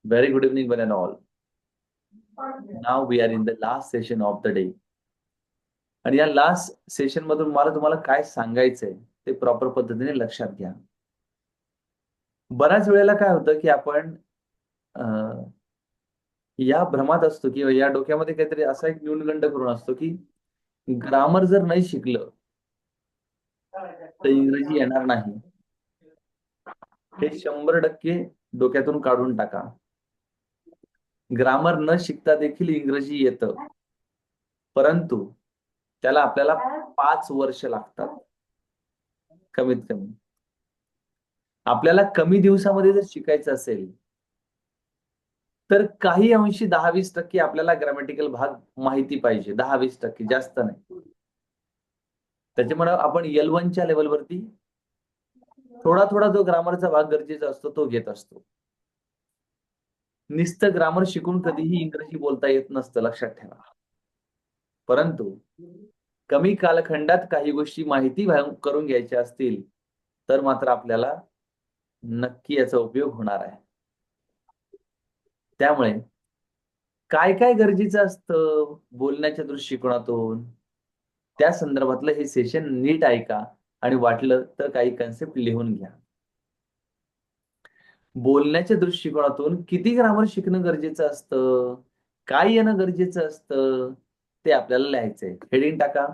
Very good evening, one and all. Now we are in the last session of the day. आणि या last session मधून मला तुम्हाला काय सांगायचंय ते प्रॉपर पद्धतीने लक्षात घ्या. बऱ्याच वेळेला काय होतं की आपण या भ्रमात असतो किंवा या डोक्यामध्ये काहीतरी असा एक न्यूनगंड करून असतो की ग्रामर जर नाही शिकलं तर इंग्रजी येणार नाही. हे 100% डोक्यातून काढून टाका. ग्रामर न शिकता देखील इंग्रजी येतं, परंतु त्याला आपल्याला 5 वर्ष लागतात कमीत कमी. आपल्याला कमी दिवसामध्ये जर शिकायचं असेल तर काही अंशी 10-20% आपल्याला ग्रॅमॅटिकल भाग माहिती पाहिजे. 10-20%, जास्त नाही. त्याच्यामुळे आपण L1 च्या लेवलवरती थोडा थोडा जो ग्रामरचा भाग गरजेचा असतो तो घेत असतो. नुसतं ग्रामर शिकून कधीही इंग्रजी बोलता येत नसतं, लक्षात ठेवा. परंतु कमी कालखंडात काही गोष्टी माहिती करून घ्यायच्या असतील तर मात्र आपल्याला नक्की याचा उपयोग होणार आहे. त्यामुळे काय काय गरजेचं असतं बोलण्याच्या दृष्टिकोनातून त्या संदर्भातलं हे सेशन नीट ऐका आणि वाटलं तर काही कन्सेप्ट लिहून घ्या. बोलण्याच्या दृष्टिकोनातून किती ग्रामर शिकणं गरजेचं असतं, काय येणं गरजेचं असतं ते आपल्याला लिहायचंय. हेडिंग टाका.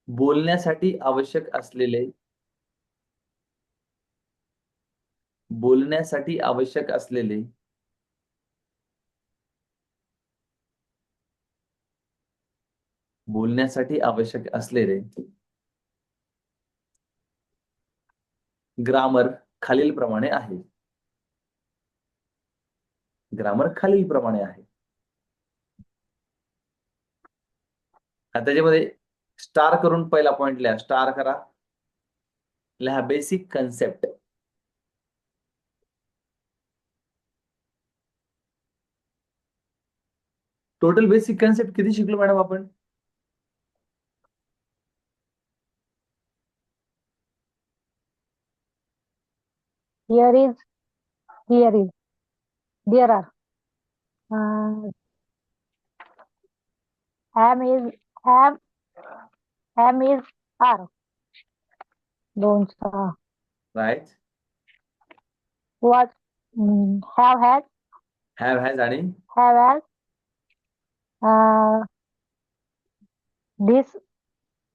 बोलण्यासाठी आवश्यक असलेले बोलण्यासाठी आवश्यक असलेले बोलण्यासाठी आवश्यक असलेले ग्रामर खालीलप्रमाणे आहे. ग्रामर खालीलप्रमाणे आहे. आता त्याच्यामध्ये स्टार करून पहिला पॉइंट लिहा. स्टार करा. लिहा basic concept. Total basic concept किती शिकलो मॅडम आपण? Here is, there are. Am is, are. Don't right. what? Have had, have has आणि have has.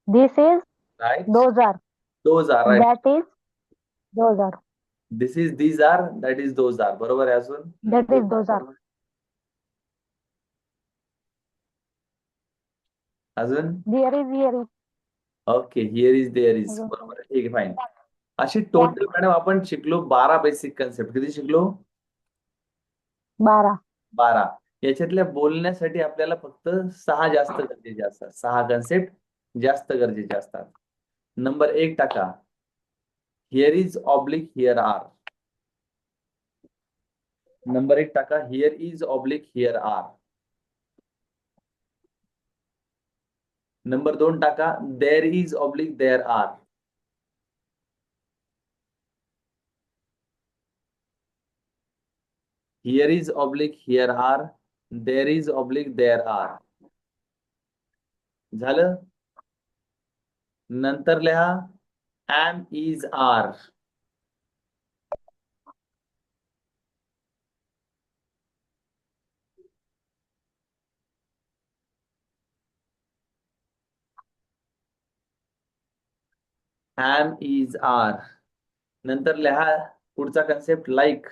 This is, right. those are. Those are. Right. That is, those are. This is these are, that is those are. बरोबर आहे. अजून That is, those are. अजून There is. Okay. Here is, there is. अजून बरोबर आहे. ठीक आहे. Fine. अशी टोटल मॅडम आपण शिकलो 12 बेसिक कन्सेप्ट. किती शिकलो? 12. 12. याच्यातल्या बोलण्यासाठी आपल्याला फक्त 6 जास्त गरजेचे असतात. 6 कन्सेप्ट जास्त गरजेचे असतात. नंबर 1 टाका. Here is oblique here are. Number 1 टाका. Here is oblique here are. Number 2 टाका. There is oblique there are. Here is oblique here are. There is oblique there are. झालं. नंतर लिहा am is are. Am is are. नंतर लिहा पुढचा concept like.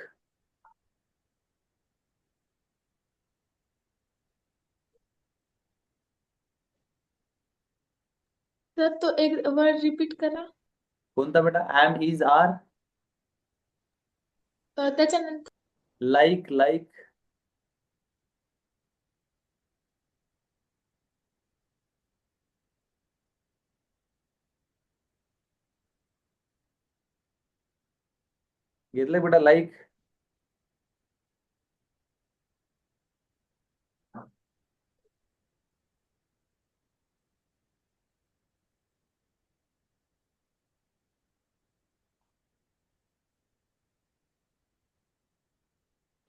Sir तो एक वर्ड रिपीट करा. कोणता बेटा? Am is are. त्याच्यानंतर लाईक. लाईक. घेतलंय बेटा लाईक.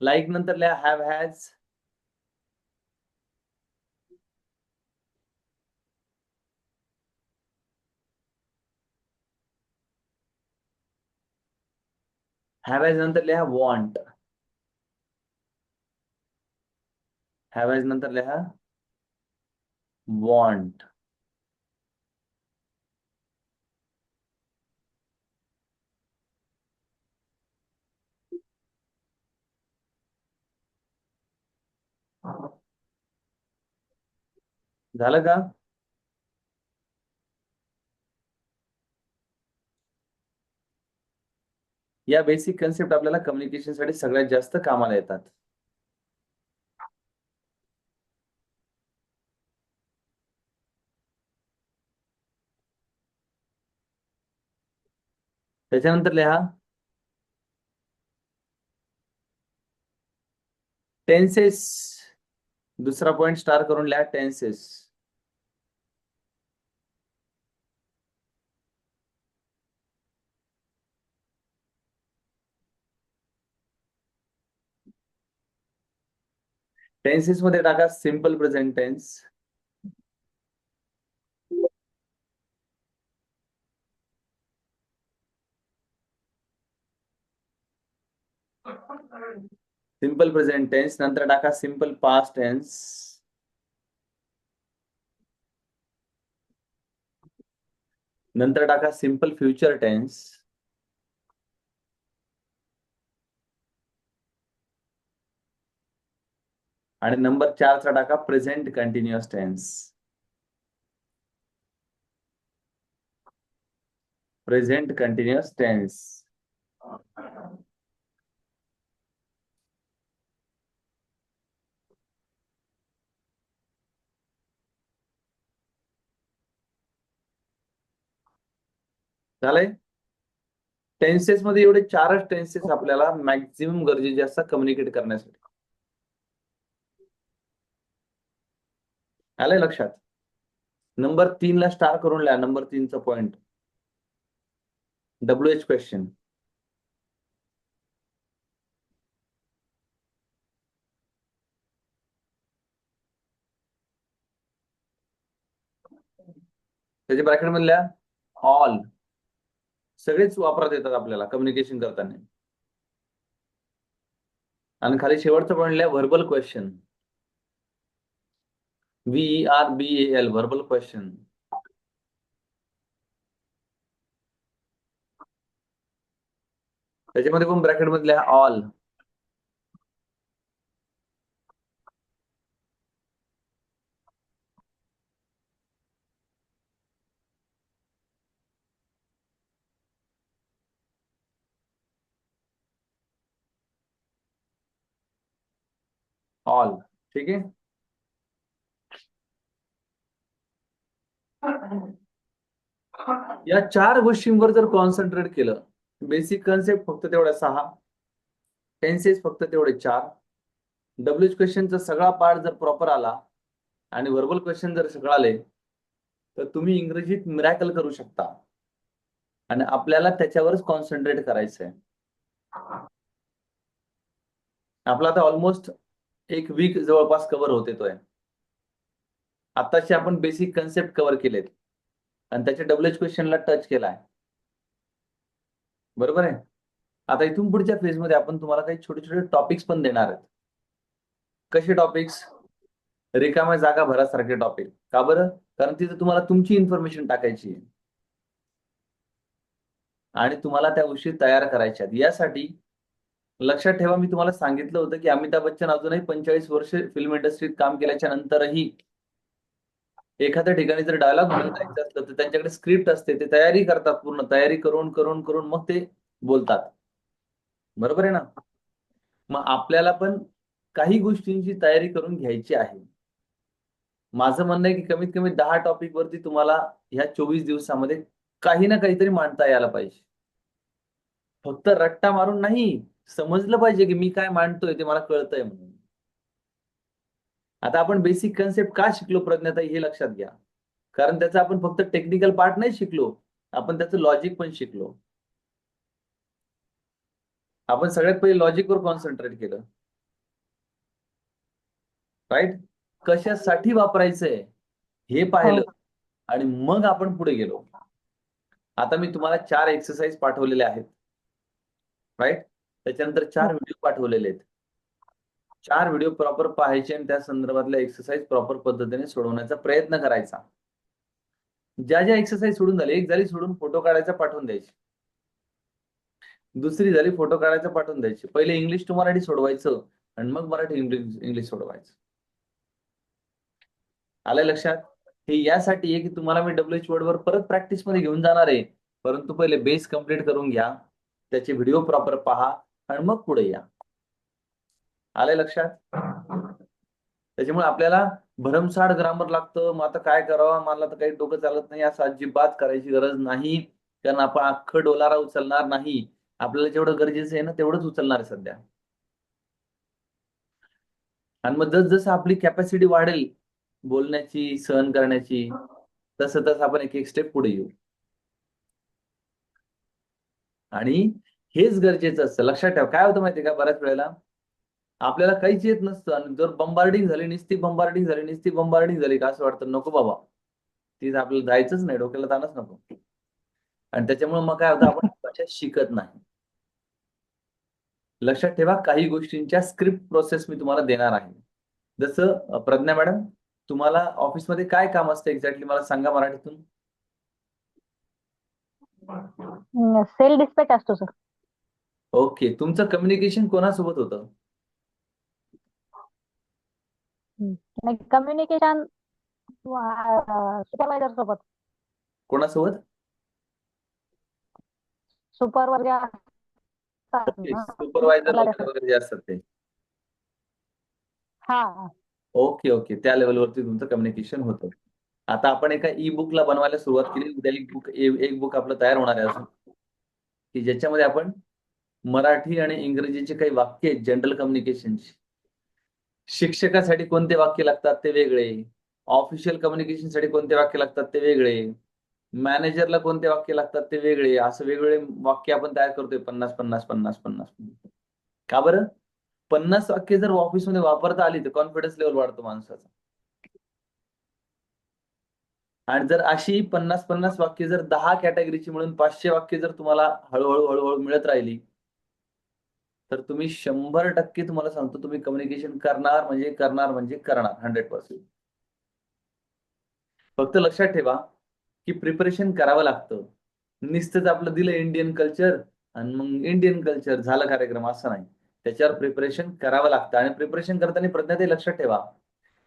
लाईक नंतर लिहा हॅव हॅज. हॅव हॅज नंतर लिहा वॉन्ट. हॅव हॅज नंतर लिहा वॉन्ट. झालं का? या बेसिक कन्सेप्ट आपल्याला कम्युनिकेशनसाठी सगळ्यात जास्त कामाला येतात. त्याच्यानंतर लिहा टेन्सेस. दुसरा पॉइंट स्टार करून लिहा टेन्सेस. टेन्सेस मध्ये टाका simple present tense. Simple present tense नंतर टाका सिंपल पास्ट टेन्स. नंतर टाका सिंपल फ्युचर टेन्स. आणि नंबर 4चा टाका present continuous tense. Present continuous tense. झालंय. टेन्सेस मध्ये एवढे 4च टेन्सेस आपल्याला मॅक्झिमम गरजेचे असतात कम्युनिकेट करण्यासाठी. आलंय लक्षात? नंबर 3ला स्टार करून लिहा. नंबर 3चा पॉइंट WH क्वेश्चन. त्याच्या ब्रॅकेटमध्ये लिहा ऑल. सगळेच वापरात येतात आपल्याला कम्युनिकेशन करताना. आणि खाली शेवटचं पॉइंट लिहा verbal question. VERBAL verbal question. त्याच्यामध्ये पण ब्रॅकेटमध्ये लिहा ऑल. ऑल. ठीक आहे. या 4 गोष्टींवर जर कॉन्सन्ट्रेट केलं, बेसिक कन्सेप्ट फक्त तेवढ्या 6, टेन्सेस फक्त तेवढे 4, WH क्वेश्चनचा सगळा पार्ट जर प्रॉपर आला आणि व्हर्बल क्वेश्चन जर सगळं आले तर तुम्ही इंग्रजीत मिरॅकल करू शकता. आणि आपल्याला त्याच्यावरच कॉन्सन्ट्रेट करायचंय. आपला आता ऑलमोस्ट 1 वीक जवळपास कव्हर होते तोय. आताचे आपण बेसिक कन्सेप्ट कव्हर केलेत आणि त्याच्या WH क्वेश्चनला टच केलाय. बरोबर आहे. आता इथून पुढच्या फेजमध्ये आपण तुम्हाला काही छोटे छोटे टॉपिक्स पण देणार आहेत. कसे टॉपिक्स? रिकाम्या जागा भरासारखे टॉपिक. का बरं? कारण तिथे तुम्हाला तुमची इन्फॉर्मेशन टाकायची आहे आणि तुम्हाला त्या गोष्टी तयार करायच्या आहेत. यासाठी लक्षात ठेवा, मी तुम्हाला सांगितलं होतं की अमिताभ बच्चन अजूनही 45 वर्ष फिल्म इंडस्ट्रीत काम केल्याच्या नंतरही एखाद्या ठिकाणी जर डायलॉग म्हणायचं असलं तर त्यांच्याकडे स्क्रिप्ट असते. ते तयारी करतात, पूर्ण तयारी करून करून करून मग ते बोलतात. बरोबर आहे ना? मग आपल्याला पण काही गोष्टींची तयारी करून घ्यायची आहे. माझं म्हणणं आहे की कमीत कमी 10 टॉपिक वरती तुम्हाला ह्या 24 दिवसामध्ये काही ना काहीतरी मांडता यायला पाहिजे. फक्त रट्टा मारून नाही, समजलं पाहिजे की मी काय मांडतोय ते मला कळतंय म्हणून. आता आपण बेसिक कन्सेप्ट का शिकलो प्रज्ञाताई हे लक्षात घ्या. कारण त्याचा आपण फक्त टेक्निकल पार्ट नाही शिकलो, आपण त्याचं लॉजिक पण शिकलो. आपण सगळ्यात पहिले लॉजिकवर कॉन्सन्ट्रेट केलं. राईट? कशासाठी वापरायचंय हे पाहिलं हो. आणि मग आपण पुढे गेलो. आता मी तुम्हाला 4 एक्सरसाइज पाठवलेले आहेत. राईट? त्याच्यानंतर 4 हो. व्हिडिओ पाठवलेले आहेत. 4 व्हिडिओ प्रॉपर पाहायचे आणि त्या संदर्भातल्या एक्सरसाइज प्रॉपर पद्धतीने सोडवण्याचा प्रयत्न करायचा. ज्या ज्या एक्सरसाइज सोडून झाली, एक झाली सोडून फोटो काढायचा पाठवून द्यायची. दुसरी झाली फोटो काढायचा पाठवून द्यायची. पहिले इंग्लिश टू मराठी सोडवायचं आणि मग मराठी इंग्लिश सोडवायचं. आलंय लक्षात? हे यासाठी आहे की तुम्हाला मी WH वर्डवर परत प्रॅक्टिस मध्ये घेऊन जाणार आहे. परंतु पहिले बेस कम्प्लीट करून घ्या, त्याचे व्हिडिओ प्रॉपर पहा आणि मग पुढे या. आलंय लक्षात? त्याच्यामुळे आपल्याला भरमसाठ ग्रामर लागतं. मग आता काय करावं, मला तर काही डोकं चालत नाही, असं अजिबात करायची गरज नाही. कारण आपण अख्खं डोलारा उचलणार नाही. आपल्याला जेवढं गरजेचं आहे ना तेवढंच उचलणार आहे सध्या. आणि मग जसं आपली कॅपॅसिटी वाढेल बोलण्याची, सहन करण्याची, तसं आपण एक एक स्टेप पुढे येऊ. आणि हेच गरजेचं असतं. लक्षात ठेवा, काय होतं माहितीये का, बऱ्याच वेळेला आपल्याला काहीच येत नसतं आणि जर बंबार्डिंग झाली, नुसती बंबार्डिंग झाली का असं वाटतं नको बाबा, तीच आपल्याला जायचंच नाही, डोक्याला ताणच नको. आणि त्याच्यामुळे मग काय होतं, आपण भाषा शिकत नाही. लक्षात ठेवा, काही गोष्टींच्या स्क्रिप्ट प्रोसेस मी तुम्हाला देणार आहे. जसं प्रज्ञा मॅडम, तुम्हाला ऑफिसमध्ये काय काम असतं एक्झॅक्टली मला सांगा मराठीतून. सेल डिस्पॅच असतो सर. ओके, तुमचं कम्युनिकेशन कोणासोबत होतं? कम्युनिकेशन सुपरवायझर सोबत. कोणासोबत? सुपरवायझर असतात ओके, ना, सुपरवायझर आपल्याला वगैरे वगैरे जे असतात ते. हा. ओके ओके, त्या लेवलवरती तुमचं कम्युनिकेशन होतं. आता आपण एका ई बुकला बनवायला सुरुवात केली. उद्या एक बुक आपलं तयार होणार आहे अजून, की ज्याच्यामध्ये आपण मराठी आणि इंग्रजीचे काही वाक्य आहेत जनरल कम्युनिकेशनची. शिक्षकासाठी कोणते वाक्य लागतात ते वेगळे, ऑफिशियल कम्युनिकेशनसाठी कोणते वाक्य लागतात ते वेगळे, मॅनेजरला कोणते वाक्य लागतात ते वेगळे, असं वेगवेगळे वाक्य आपण तयार करतोय 50. का बरं? 50 वाक्य जर ऑफिसमध्ये वापरता आली तर कॉन्फिडन्स लेवल वाढतो माणसाचा. आणि जर अशी 50 वाक्य जर 10 कॅटेगरीची मिळून 500 वाक्य जर तुम्हाला हळूहळू मिळत राहिली, तर तुम्ही 100% तुम्हाला सांगतो, तुम्ही कम्युनिकेशन करणार म्हणजे करणार 100%. फक्त लक्षात ठेवा की प्रिपरेशन करावं लागतं. नुसतंच आपलं दिलं इंडियन कल्चर आणि मग इंडियन कल्चर झालं कार्यक्रम, असं नाही. त्याच्यावर प्रिपरेशन करावं लागतं. आणि प्रिपरेशन करताना प्रज्ञा ते लक्षात ठेवा,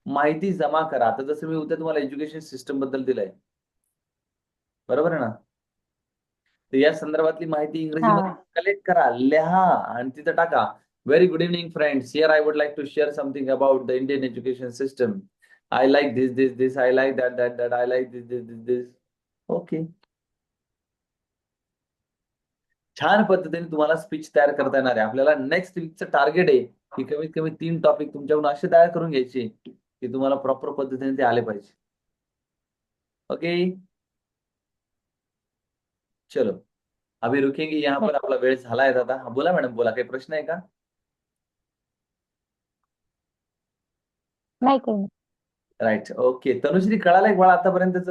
माहिती जमा करा. आता जसं मी उद्या तुम्हाला एज्युकेशन सिस्टम बद्दल दिलंय, बरोबर आहे ना? तर या संदर्भातली माहिती इंग्रजीमध्ये कलेक्ट करा, लिहा आणि तिथं टाका. Very good evening friends, here I would like to share something about the Indian education system. I like this, I like that, I like this. Okay, छान पद्धतीने तुम्हाला स्पीच तयार करता येणार आहे. आपल्याला नेक्स्ट वीकचं टार्गेट आहे की कमीत कमी 3 टॉपिक तुमच्याकडून असे तयार करून घ्यायचे की तुम्हाला प्रॉपर पद्धतीने ते आले पाहिजे. ओके, चलो अभी रुकेंगे यहाँ पर, आपला वेळ झालाय दादा. बोला मॅडम, बोला, काही प्रश्न आहे का? नाही काही नाही. Right, okay. तनुश्री, कळालंय बाळा आतापर्यंतच?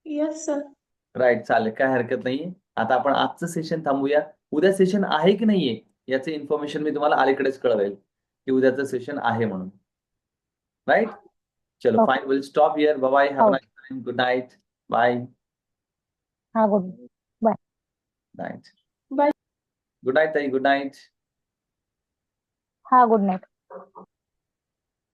Yes sir. राईट, चालेल, काय हरकत नाहीये. आता आपण आजचं सेशन थांबूया. उद्या सेशन आहे की नाहीये याचे इन्फॉर्मेशन मी तुम्हाला अलीकडेच कळवेल की उद्याचं सेशन आहे म्हणून. राईट, चलो fine, will stop here. Bye, have a हो. Nice time, good night, bye. हा, good bye. Night. Bye. Good night ताई, गुड नाईट. हा, गुड नाईट.